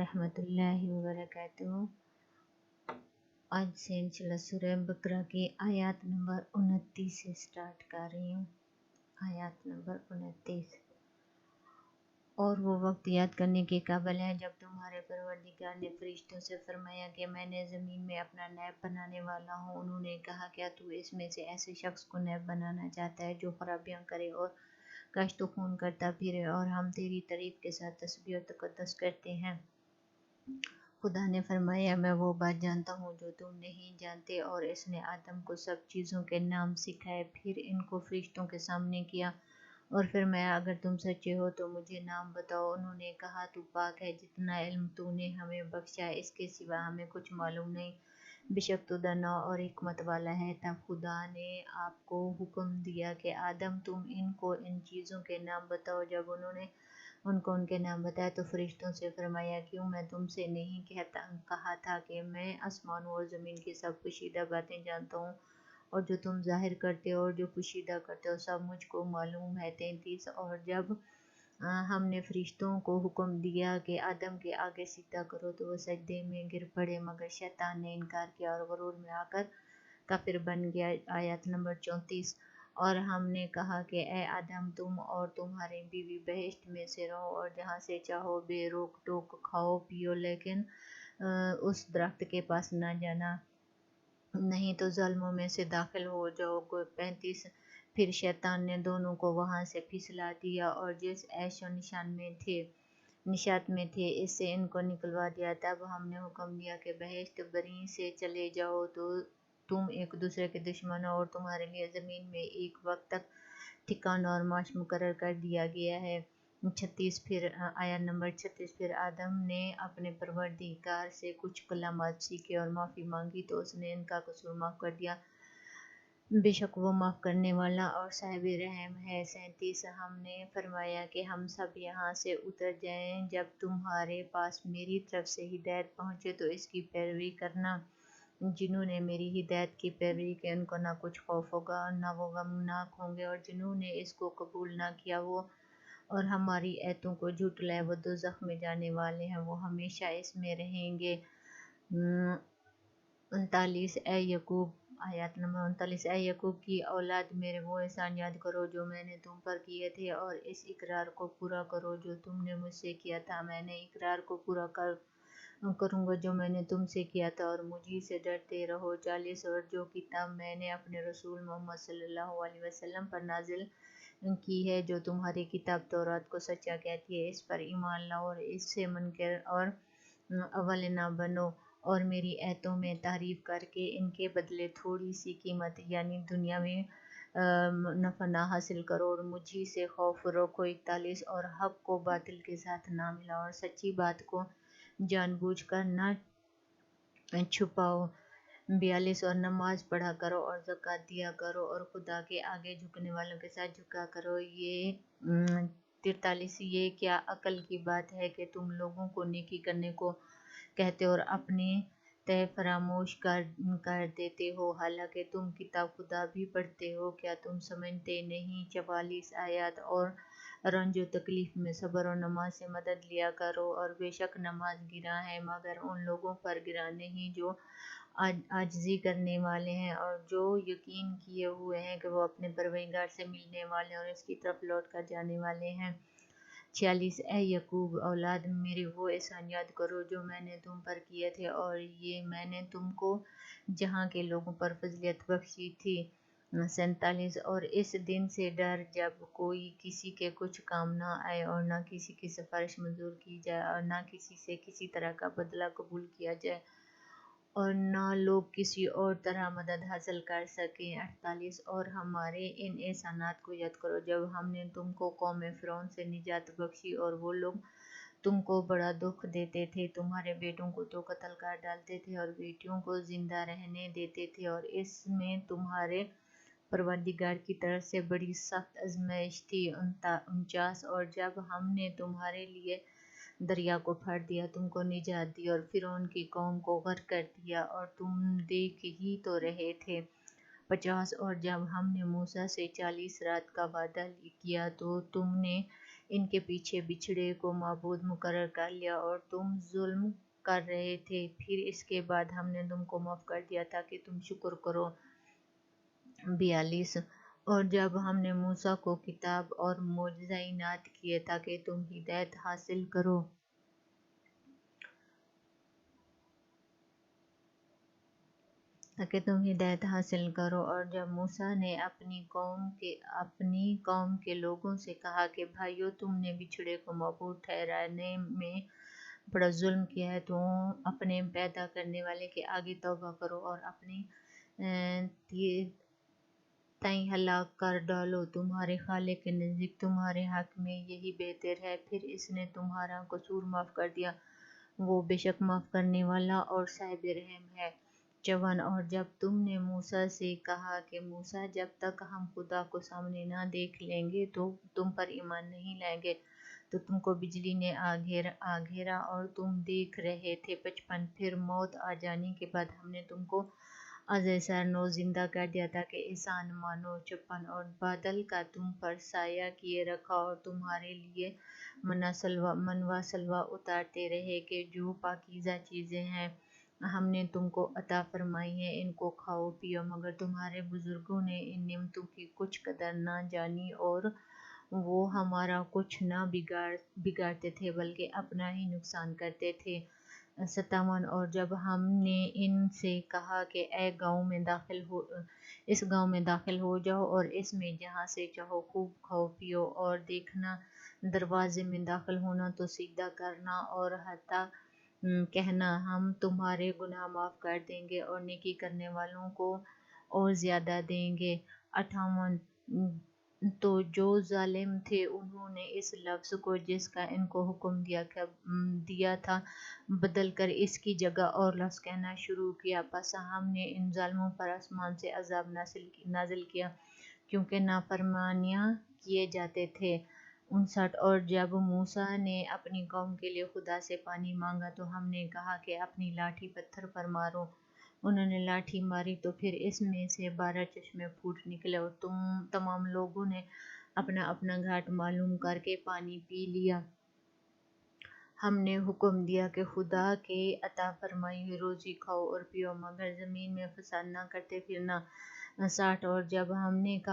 ورحمۃ اللہ وبرکاتہ۔ آج سے انشاءاللہ سورہ بقرہ کی آیات نمبر 29 سے سٹارٹ کر رہی ہوں۔ آیات نمبر 29۔ اور وہ وقت یاد کرنے کے قابل ہے جب تمہارے پروردگار نے فرشتوں سے فرمایا کہ میں نے زمین میں اپنا نیب بنانے والا ہوں۔ انہوں نے کہا کیا تو اس میں سے ایسے شخص کو نیب بنانا چاہتا ہے جو خرابیاں کرے اور کشت و خون کرتا پھرے، اور ہم تیری تعریف کے ساتھ تسبیح و تقدس کرتے ہیں۔ خدا نے فرمایا میں وہ بات جانتا ہوں جو تم نہیں جانتے، اور اس نے آدم کو سب چیزوں کے نام سکھائے، پھر ان کو فرشتوں کے سامنے کیا اور فرمایا اگر تم سچے ہو تو مجھے نام بتاؤ۔ انہوں نے کہا تو پاک ہے، جتنا علم تو نے ہمیں بخشا اس کے سوا ہمیں کچھ معلوم نہیں، بے شک تو دانا اور حکمت والا ہے۔ تب خدا نے آپ کو حکم دیا کہ آدم تم ان کو ان چیزوں کے نام بتاؤ۔ جب انہوں نے ان کو ان کے نام بتائے تو فرشتوں سے فرمایا کیوں میں تم سے نہیں کہا تھا کہ میں آسمانوں اور زمین کی سب پوشیدہ باتیں جانتا ہوں، اور جو تم ظاہر کرتے ہو اور جو پوشیدہ کرتے ہو سب مجھ کو معلوم ہے۔ 33۔ اور جب ہم نے فرشتوں کو حکم دیا کہ آدم کے آگے سجدہ کرو تو وہ سجدے میں گر پڑے، مگر شیطان نے انکار کیا اور غرور میں آ کر کافر بن گیا۔ آیت نمبر 34۔ اور ہم نے کہا کہ اے آدم تم اور تمہاری بیوی بہشت میں سے رہو اور جہاں سے چاہو بے روک ٹوک کھاؤ پیو، لیکن اس درخت کے پاس نہ جانا، نہیں تو ظالموں میں سے داخل ہو جاؤ گے۔ 35۔ پھر شیطان نے دونوں کو وہاں سے پھسلا دیا اور جس عیش و نشاط میں تھے اس سے ان کو نکلوا دیا۔ تب ہم نے حکم دیا کہ بہشت بری سے چلے جاؤ، تو تم ایک دوسرے کے دشمن ہو اور تمہارے لیے زمین میں ایک وقت تک ٹھکانہ اور معاش مقرر کر دیا گیا ہے۔ 36۔ پھر آیت نمبر 36۔ پھر آدم نے اپنے پروردگار سے کچھ کلمات سیکھے اور معافی مانگی تو اس نے ان کا قصور معاف کر دیا، بے شک وہ معاف کرنے والا اور صاحب رحم ہے۔ 37۔ ہم نے فرمایا کہ ہم سب یہاں سے اتر جائیں، جب تمہارے پاس میری طرف سے ہدایت پہنچے تو اس کی پیروی کرنا۔ جنہوں نے میری ہدایت کی پیروی کی ان کو نہ کچھ خوف ہوگا اور نہ وہ غمناک ہوں گے، اور جنہوں نے اس کو قبول نہ کیا وہ اور ہماری آیتوں کو جھٹلائے وہ دوزخ میں جانے والے ہیں، وہ ہمیشہ اس میں رہیں گے۔ 39۔ اے یعقوب، آیت نمبر 39۔ اے یعقوب کی اولاد میرے وہ احسان یاد کرو جو میں نے تم پر کیے تھے، اور اس اقرار کو پورا کرو جو تم نے مجھ سے کیا تھا۔ میں نے اقرار کو پورا کروں گا جو میں نے تم سے کیا تھا، اور مجھی سے ڈرتے رہو۔ 40۔ اور جو کتاب میں نے اپنے رسول محمد صلی اللہ علیہ وسلم پر نازل کی ہے، جو تمہاری کتاب تورات کو سچا کہتی ہے، اس پر ایمان لاؤ اور اس سے منکر اور اول نہ بنو، اور میری آیتوں میں تعریف کر کے ان کے بدلے تھوڑی سی قیمت یعنی دنیاوی نفع نہ حاصل کرو، اور مجھی سے خوف رکھو۔ 41۔ اور حق کو باطل کے ساتھ نہ ملاؤ اور سچی بات کو جان بوجھ کر نہ چھپاؤ۔ 42۔ اور نماز پڑھا کرو اور زکوٰۃ دیا کرو اور خدا کے آگے جھکنے والوں کے ساتھ جھکا کرو۔ 43۔ یہ کیا عقل کی بات ہے کہ تم لوگوں کو نیکی کرنے کو کہتے ہو اور اپنے تئیں فراموش کر دیتے ہو، حالانکہ تم کتاب خدا بھی پڑھتے ہو، کیا تم سمجھتے نہیں؟ 44۔ آیات اور رنج و تکلیف میں صبر اور نماز سے مدد لیا کرو، اور بے شک نماز گراں ہے مگر ان لوگوں پر گراں نہیں جو عاجزی کرنے والے ہیں اور جو یقین کیے ہوئے ہیں کہ وہ اپنے پروردگار سے ملنے والے اور اس کی طرف لوٹ کر جانے والے ہیں۔ 46۔ اے یعقوب اولاد میرے وہ احسان یاد کرو جو میں نے تم پر کیے تھے، اور یہ میں نے تم کو جہاں کے لوگوں پر فضیلت بخشی تھی۔ 47۔ اور اس دن سے ڈر جب کوئی کسی کے کچھ کام نہ آئے اور نہ کسی کی سفارش منظور کی جائے اور نہ کسی سے کسی طرح کا بدلہ قبول کیا جائے اور نہ لوگ کسی اور طرح مدد حاصل کر سکیں۔ 48۔ اور ہمارے ان احسانات کو یاد کرو جب ہم نے تم کو قوم فرعون سے نجات بخشی اور وہ لوگ تم کو بڑا دکھ دیتے تھے، تمہارے بیٹوں کو تو قتل کر ڈالتے تھے اور بیٹیوں کو زندہ رہنے دیتے تھے، اور اس میں تمہارے پروردگار کی طرف سے بڑی سخت آزمائش تھی۔ 49۔ اور جب ہم نے تمہارے لیے دریا کو پھاڑ دیا، تم کو نجات دی اور فرعون کی قوم کو غرق کر دیا، اور تم دیکھ ہی تو رہے تھے۔ 50۔ اور جب ہم نے موسیٰ سے 40 رات کا وعدہ کیا تو تم نے ان کے پیچھے بچھڑے کو معبود مقرر کر لیا اور تم ظلم کر رہے تھے، پھر اس کے بعد ہم نے تم کو معاف کر دیا تاکہ تم شکر کرو۔ 42 اور جب ہم نے موسیٰ کو کتاب اور معجزہ عنایت کیے تاکہ تم ہدایت حاصل کرو، اور جب موسیٰ نے اپنی قوم کے لوگوں سے کہا کہ بھائیو، تم نے بچھڑے کو معبود ٹھہرانے میں بڑا ظلم کیا ہے، تو اپنے پیدا کرنے والے کے آگے توبہ کرو اور اپنے تئیں ہلاک کر ڈالو، تمہارے خالق کے نزدیک تمہارے حق میں یہی بہتر ہے۔ پھر اس نے تمہارا قصور معاف کر دیا، وہ بے شک معاف کرنے والا اور صاحب رحم ہے۔ 54 اور جب تم نے موسیٰ سے کہا کہ موسیٰ، جب تک ہم خدا کو سامنے نہ دیکھ لیں گے تو تم پر ایمان نہیں لائیں گے، تو تم کو بجلی نے آ گھیرا اور تم دیکھ رہے تھے۔ 55 پھر موت آ جانے کے بعد ہم نے تم کو از سر نو زندہ کر دیا تاکہ احسان مانو۔ 56 اور بادل کا تم پر سایہ کیے رکھا اور تمہارے لیے منوا سلوا اتارتے رہے کہ جو پاکیزہ چیزیں ہیں ہم نے تم کو عطا فرمائی ہیں، ان کو کھاؤ پیو، مگر تمہارے بزرگوں نے ان نعمتوں کی کچھ قدر نہ جانی اور وہ ہمارا کچھ نہ بگاڑتے تھے بلکہ اپنا ہی نقصان کرتے تھے۔ 57 اور جب ہم نے ان سے کہا کہ اس گاؤں میں داخل ہو جاؤ اور اس میں جہاں سے چاہو خوب کھاؤ پیو، اور دیکھنا دروازے میں داخل ہونا تو سجدہ کرنا اور حتیٰ کہنا ہم تمہارے گناہ معاف کر دیں گے اور نیکی کرنے والوں کو اور زیادہ دیں گے۔ 58 تو جو ظالم تھے انہوں نے اس لفظ کو جس کا ان کو حکم دیا تھا بدل کر اس کی جگہ اور لفظ کہنا شروع کیا، پس ہم نے ان ظالموں پر آسمان سے عذاب نازل کیا کیونکہ نافرمانیاں کیے جاتے تھے۔ 59 اور جب موسیٰ نے اپنی قوم کے لیے خدا سے پانی مانگا تو ہم نے کہا کہ اپنی لاٹھی پتھر پر مارو، انہوں نے لاٹھی ماری تو پھر اس میں سے 12 چشمے پھوٹ نکلے اور تمام لوگوں نے اپنا اپنا گھاٹ معلوم کر کے پانی پی لیا۔ ہم نے حکم دیا کہ خدا کے عطا فرمائی ہوئی روزی کھاؤ اور پیو، مگر زمین میں فساد نہ کرتے پھرنا۔ 60 اور جب ہم نے کہا